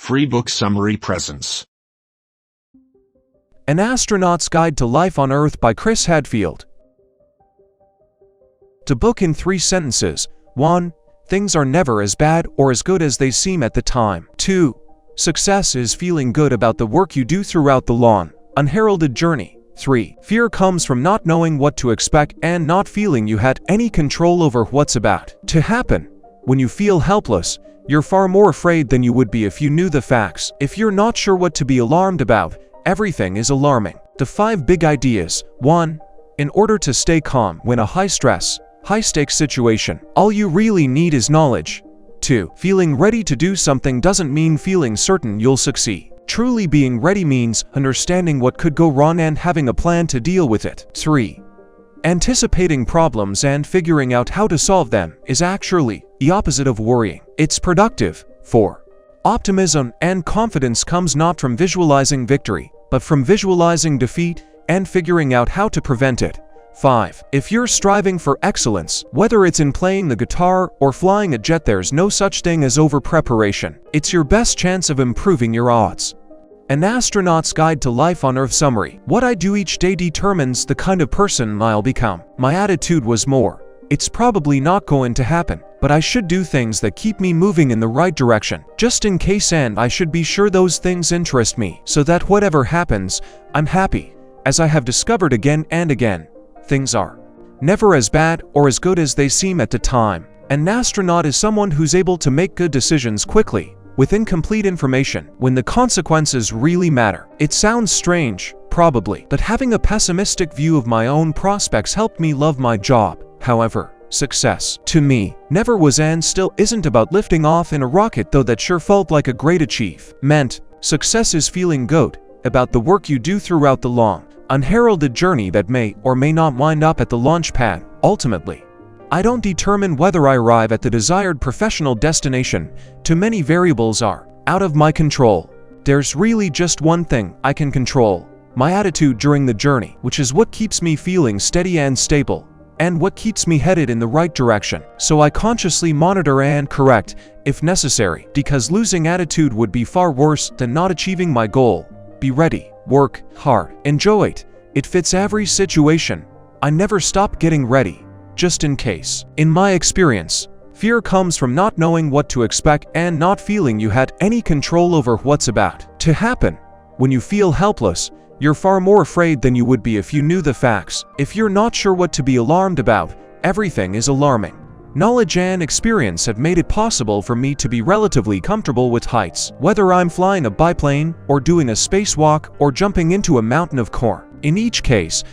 Free Book Summary presents An Astronaut's Guide to Life on Earth by Chris Hadfield. To book in 3 sentences. 1. Things are never as bad or as good as they seem at the time. 2. Success is feeling good about the work you do throughout the long, unheralded journey. 3. Fear comes from not knowing what to expect and not feeling you had any control over what's about to happen. When you feel helpless, you're far more afraid than you would be if you knew the facts. If you're not sure what to be alarmed about, everything is alarming. The 5 big ideas. 1. In order to stay calm when a high-stress, high-stakes situation, all you really need is knowledge. 2. Feeling ready to do something doesn't mean feeling certain you'll succeed. Truly being ready means understanding what could go wrong and having a plan to deal with it. 3. Anticipating problems and figuring out how to solve them is actually the opposite of worrying. It's productive. 4. Optimism and confidence comes not from visualizing victory, but from visualizing defeat and figuring out how to prevent it. 5. If you're striving for excellence, whether it's in playing the guitar or flying a jet, there's no such thing as over-preparation. It's your best chance of improving your odds. An Astronaut's Guide to Life on Earth Summary. What I do each day determines the kind of person I'll become. My attitude was more, it's probably not going to happen, but I should do things that keep me moving in the right direction, just in case, and I should be sure those things interest me, so that whatever happens, I'm happy. As I have discovered again and again, things are never as bad or as good as they seem at the time. An astronaut is someone who's able to make good decisions quickly, with incomplete information, when the consequences really matter. It sounds strange, probably, but having a pessimistic view of my own prospects helped me love my job. However, success, to me, never was and still isn't about lifting off in a rocket, though that sure felt like a great achievement. Success is feeling good about the work you do throughout the long, unheralded journey that may or may not wind up at the launch pad. Ultimately, I don't determine whether I arrive at the desired professional destination. Too many variables are out of my control. There's really just one thing I can control: my attitude during the journey, which is what keeps me feeling steady and stable, and what keeps me headed in the right direction. So I consciously monitor and correct, if necessary, because losing attitude would be far worse than not achieving my goal. Be ready, work hard, enjoy it. It fits every situation. I never stop getting ready, just in case. In my experience, fear comes from not knowing what to expect and not feeling you had any control over what's about to happen. When you feel helpless, you're far more afraid than you would be if you knew the facts. If you're not sure what to be alarmed about, everything is alarming. Knowledge and experience have made it possible for me to be relatively comfortable with heights, whether I'm flying a biplane or doing a spacewalk or jumping into a mountain of corn. In each case,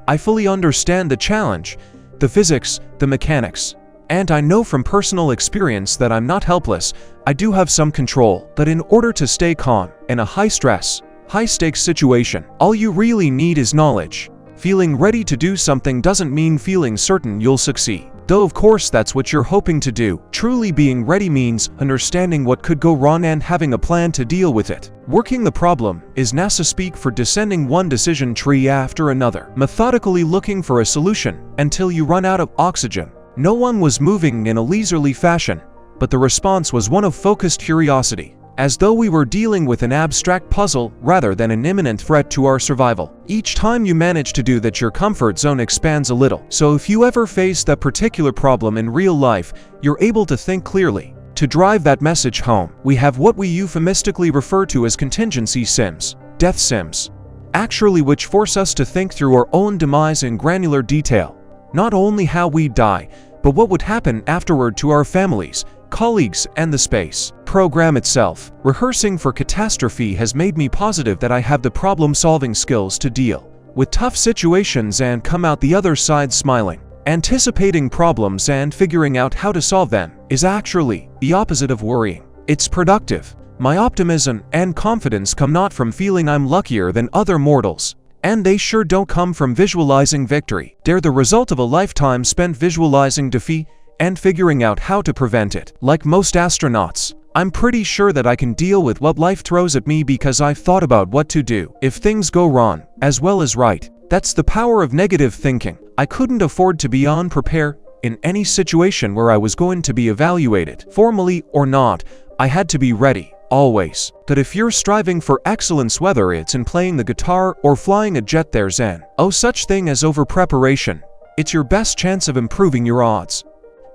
I fully understand the challenge, the physics, the mechanics, and I know from personal experience that I'm not helpless. I do have some control, but in order to stay calm in a high-stress, high-stakes situation, all you really need is knowledge. Feeling ready to do something doesn't mean feeling certain you'll succeed, though of course that's what you're hoping to do. Truly being ready means understanding what could go wrong and having a plan to deal with it. Working the problem is NASA speak for descending one decision tree after another, methodically looking for a solution until you run out of oxygen. No one was moving in a leisurely fashion, but the response was one of focused curiosity, as though we were dealing with an abstract puzzle rather than an imminent threat to our survival. Each time you manage to do that, your comfort zone expands a little. So if you ever face that particular problem in real life, you're able to think clearly. To drive that message home, we have what we euphemistically refer to as contingency sims, death sims, actually, which force us to think through our own demise in granular detail. Not only how we die, but what would happen afterward to our families, colleagues, and the space program itself. Rehearsing for catastrophe has made me positive that I have the problem-solving skills to deal with tough situations and come out the other side smiling. Anticipating problems and figuring out how to solve them is actually the opposite of worrying. It's productive. My optimism and confidence come not from feeling I'm luckier than other mortals, and they sure don't come from visualizing victory. They're the result of a lifetime spent visualizing defeat and figuring out how to prevent it. Like most astronauts, I'm pretty sure that I can deal with what life throws at me because I've thought about what to do if things go wrong, as well as right. That's the power of negative thinking. I couldn't afford to be unprepared in any situation where I was going to be evaluated. Formally or not, I had to be ready. always. That if you're striving for excellence, whether it's in playing the guitar or flying a jet, there's no such thing as over-preparation. It's your best chance of improving your odds.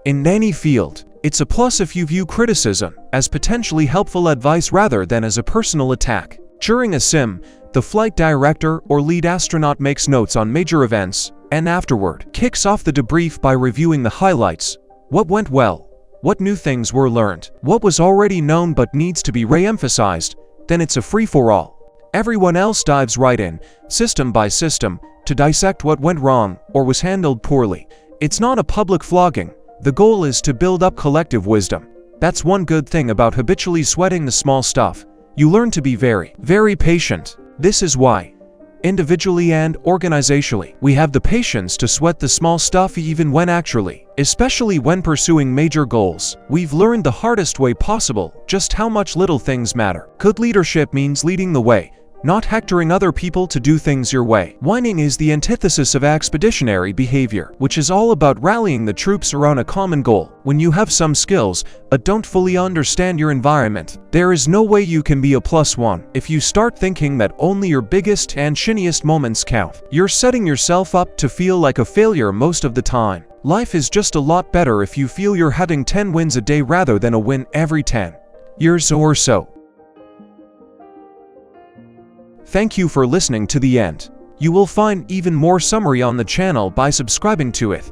In any field, it's a plus if you view criticism as potentially helpful advice rather than as a personal attack. During a sim, the flight director or lead astronaut makes notes on major events, and afterward kicks off the debrief by reviewing the highlights. What went well? What new things were learned? What was already known but needs to be re-emphasized? Then it's a free-for-all. Everyone else dives right in, system by system, to dissect what went wrong or was handled poorly. It's not a public flogging. The goal is to build up collective wisdom. That's one good thing about habitually sweating the small stuff. You learn to be very, very patient. This is why, individually and organizationally, we have the patience to sweat the small stuff even when especially when pursuing major goals, we've learned the hardest way possible just how much little things matter. Good leadership means leading the way, not hectoring other people to do things your way. Whining is the antithesis of expeditionary behavior, which is all about rallying the troops around a common goal. When you have some skills, but don't fully understand your environment, there is no way you can be a +1. If you start thinking that only your biggest and shiniest moments count, you're setting yourself up to feel like a failure most of the time. Life is just a lot better if you feel you're having 10 wins a day rather than a win every 10 years or so. Thank you for listening to the end. You will find even more summary on the channel by subscribing to it.